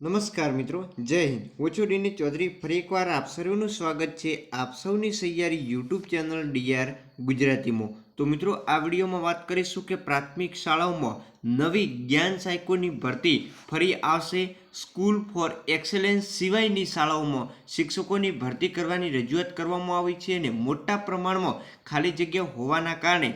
નમસ્કાર મિત્રો, જય હિન્દ. હું છું ડીની ચૌધરી. ફરી એકવાર આપ સર્વનું સ્વાગત છે આપ સૌની સહિયારી યુટ્યુબ ચેનલ ડીઆર ગુજરાતીમાં. તો મિત્રો, આ વિડીયોમાં વાત કરીશું કે પ્રાથમિક શાળાઓમાં નવી જ્ઞાન સહાયકોની ભરતી ફરી આવશે. સ્કૂલ ફોર એક્સેલન્સ સિવાયની શાળાઓમાં શિક્ષકોની ભરતી કરવાની રજૂઆત કરવામાં આવી છે અને મોટા પ્રમાણમાં ખાલી જગ્યા હોવાના કારણે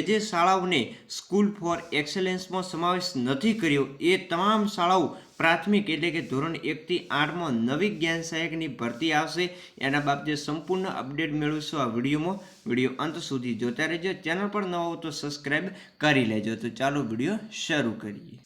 જે શાળાઓને સ્કૂલ ફોર એક્સેલન્સમાં સમાવેશ નથી કર્યો એ તમામ શાળાઓ પ્રાથમિક એટલે કે ધોરણ 1 થી 8માં નવી જ્ઞાન સહાયકની ભરતી આવશે. એના બાબતે સંપૂર્ણ અપડેટ મેળવશો આ વિડીયોમાં. વિડીયો અંત સુધી જોતા રહેજો. ચેનલ પર નવા હો તો સબસ્ક્રાઈબ કરી લેજો. તો ચાલો વિડીયો શરૂ કરીએ.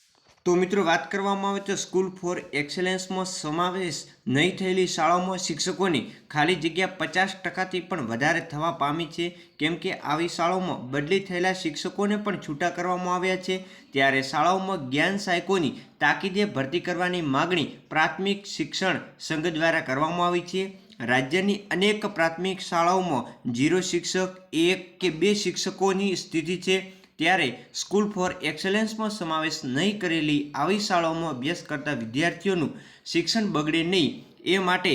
તો મિત્રો, વાત કરવામાં આવે તો સ્કૂલ ફોર એક્સેલન્સમાં સમાવેશ નહીં થયેલી શાળાઓમાં શિક્ષકોની ખાલી જગ્યા 50%થી પણ વધારે થવા પામી છે. કેમ કે આવી શાળાઓમાં બદલી થયેલા શિક્ષકોને પણ છૂટા કરવામાં આવ્યા છે. ત્યારે શાળાઓમાં જ્ઞાન સહાયકોની તાકીદે ભરતી કરવાની માગણી પ્રાથમિક શિક્ષણ સંઘ દ્વારા કરવામાં આવી છે. રાજ્યની અનેક પ્રાથમિક શાળાઓમાં 0 શિક્ષક, 1 કે 2 શિક્ષકોની સ્થિતિ છે. ત્યારે સ્કૂલ ફોર એક્સેલન્સમાં સમાવેશ નહીં કરેલી આવી શાળાઓમાં અભ્યાસ કરતા વિદ્યાર્થીઓનું શિક્ષણ બગડે નહીં એ માટે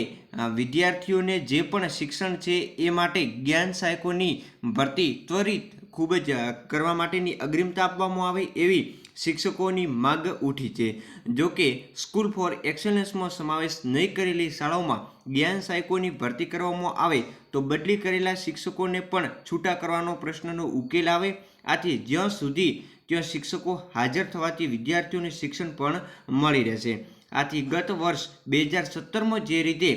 વિદ્યાર્થીઓને જે પણ શિક્ષણ છે એ માટે જ્ઞાન સહાયકોની ભરતી ત્વરિત ખૂબ જ કરવા માટેની અગ્રિમતા આપવામાં આવે એવી શિક્ષકોની માંગ ઉઠી છે. જો કે સ્કૂલ ફોર એક્સેલન્સમાં સમાવેશ નહીં કરેલી શાળાઓમાં જ્ઞાન સહાયકોની ભરતી કરવામાં આવે તો બદલી કરેલા શિક્ષકોને પણ છૂટા કરવાનો પ્રશ્નનો ઉકેલ આવે. આથી જ્યાં સુધી ત્યાં શિક્ષકો હાજર થવાથી વિદ્યાર્થીઓને શિક્ષણ પણ મળી રહેશે. આથી ગત વર્ષ 2017માં જે રીતે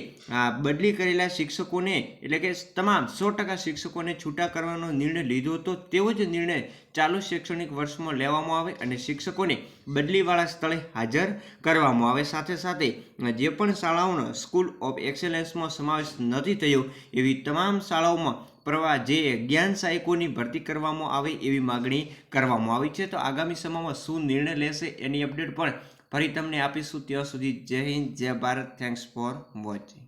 બદલી કરેલા શિક્ષકોને એટલે કે તમામ 100% શિક્ષકોને છૂટા કરવાનો નિર્ણય લીધો હતો તેવો જ નિર્ણય ચાલુ શૈક્ષણિક વર્ષમાં લેવામાં આવે અને શિક્ષકોને બદલીવાળા સ્થળે હાજર કરવામાં આવે. સાથે સાથે જે પણ શાળાઓનો સ્કૂલ ઓફ એક્સેલન્સમાં સમાવેશ નથી થયો એવી તમામ શાળાઓમાં જે જ્ઞાન સહાયકોની ભરતી કરવામાં આવે એવી માગણી કરવામાં આવી છે. તો આગામી સમયમાં શું નિર્ણય લેશે એની અપડેટ પણ ફરી તમને આપીશું. ત્યાં સુધી જય હિન્દ, જય ભારત. Thanks for watching.